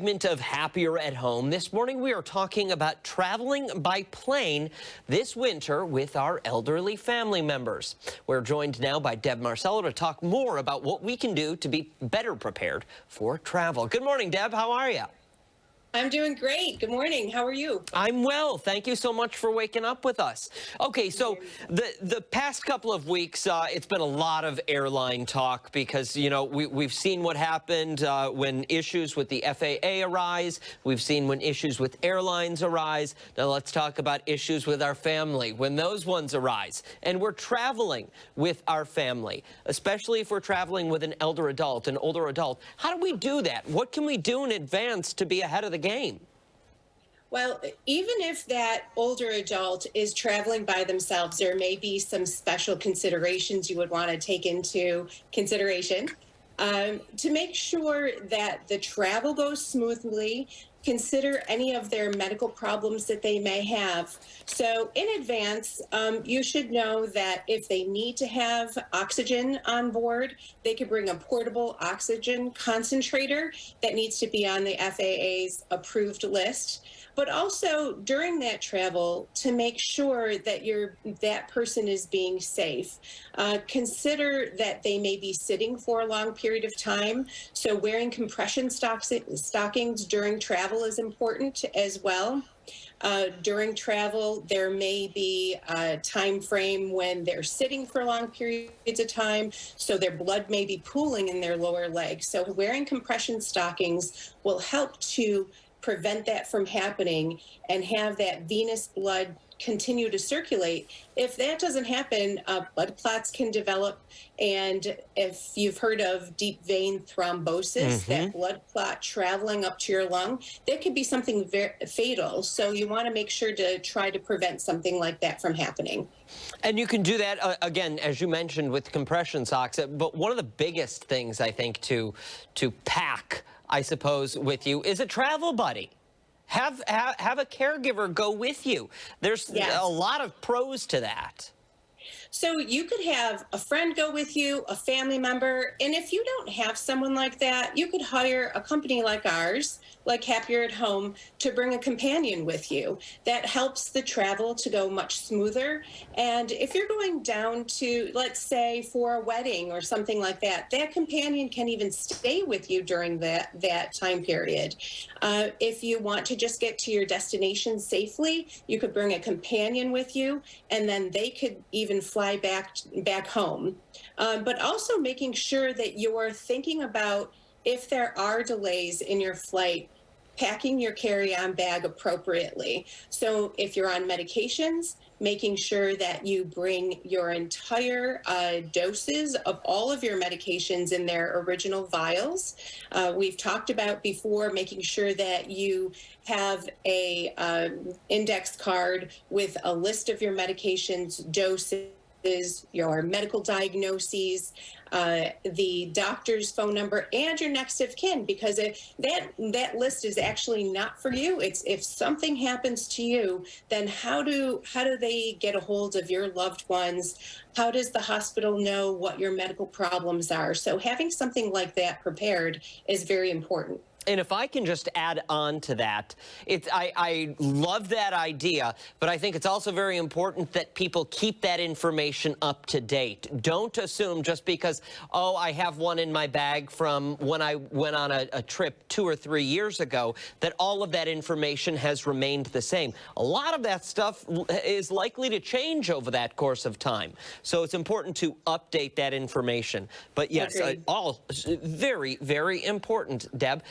Segment of Happier at Home. This morning we are talking about traveling by plane this winter with our elderly family members. We're joined now by Deb Marcello to talk more about what we can do to be better prepared for travel. Good morning, Deb. How are you? I'm doing great. Good morning. How are you? I'm well. Thank you so much for waking up with us. Okay, so the past couple of weeks, it's been a lot of airline talk because, you know, we've seen what happened when issues with the FAA arise. We've seen when issues with airlines arise. Now let's talk about issues with our family when those ones arise. And we're traveling with our family, especially if we're traveling with an older adult. How do we do that? What can we do in advance to be ahead of the game? Well, even if that older adult is traveling by themselves, there may be some special considerations you would want to take into consideration to make sure that the travel goes smoothly. Consider any of their medical problems that they may have. So in advance, you should know that if they need to have oxygen on board, they could bring a portable oxygen concentrator that needs to be on the FAA's approved list. But also during that travel, to make sure that that person is being safe. Consider that they may be sitting for a long period of time. So wearing compression stockings during travel is important as well. During travel, there may be a time frame when they're sitting for long periods of time, so their blood may be pooling in their lower legs. So wearing compression stockings will help to prevent that from happening and have that venous blood continue to circulate. If that doesn't happen, blood clots can develop. And if you've heard of deep vein thrombosis, that blood clot traveling up to your lung, that could be something very fatal. So you want to make sure to try to prevent something like that from happening. And you can do that, again, as you mentioned, with compression socks. But one of the biggest things, I think, to pack, I suppose, with you is a travel buddy. Have a caregiver go with you. There's a lot of pros to that. So you could have a friend go with you, a family member, and if you don't have someone like that, you could hire a company like ours, like Happier at Home, to bring a companion with you. That helps the travel to go much smoother. And if you're going down to, let's say, for a wedding or something like that, that companion can even stay with you during that time period. If you want to just get to your destination safely, you could bring a companion with you, and then they could even fly back home. But also making sure that you're thinking about, if there are delays in your flight, packing your carry-on bag appropriately. So if you're on medications, making sure that you bring your entire doses of all of your medications in their original vials. We've talked about before making sure that you have a index card with a list of your medications, doses, your medical diagnoses, the doctor's phone number, and your next of kin, because that list is actually not for you. It's if something happens to you, then how do they get a hold of your loved ones? How does the hospital know what your medical problems are? So having something like that prepared is very important. And if I can just add on to that, I love that idea, but I think it's also very important that people keep that information up to date. Don't assume just because, oh, I have one in my bag from when I went on a trip 2 or 3 years ago, that all of that information has remained the same. A lot of that stuff is likely to change over that course of time. So it's important to update that information. But yes, all very, very important, Deb.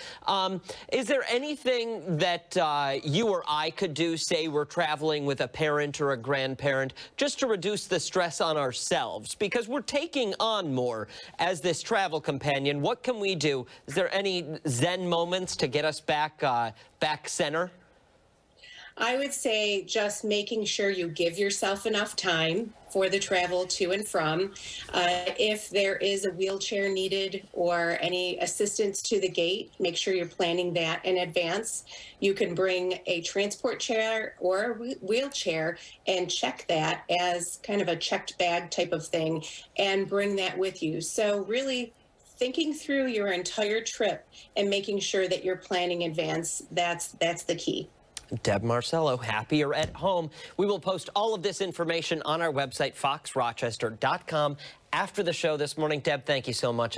Is there anything that you or I could do, say we're traveling with a parent or a grandparent, just to reduce the stress on ourselves? Because we're taking on more as this travel companion. What can we do? Is there any Zen moments to get us back center? I would say just making sure you give yourself enough time for the travel to and from. If there is a wheelchair needed or any assistance to the gate, make sure you're planning that in advance. You can bring a transport chair or a wheelchair and check that as kind of a checked bag type of thing and bring that with you. So really thinking through your entire trip and making sure that you're planning in advance. That's the key. Deb Marcello, happier at home. We will post all of this information on our website, foxrochester.com, after the show this morning. Deb, thank you so much.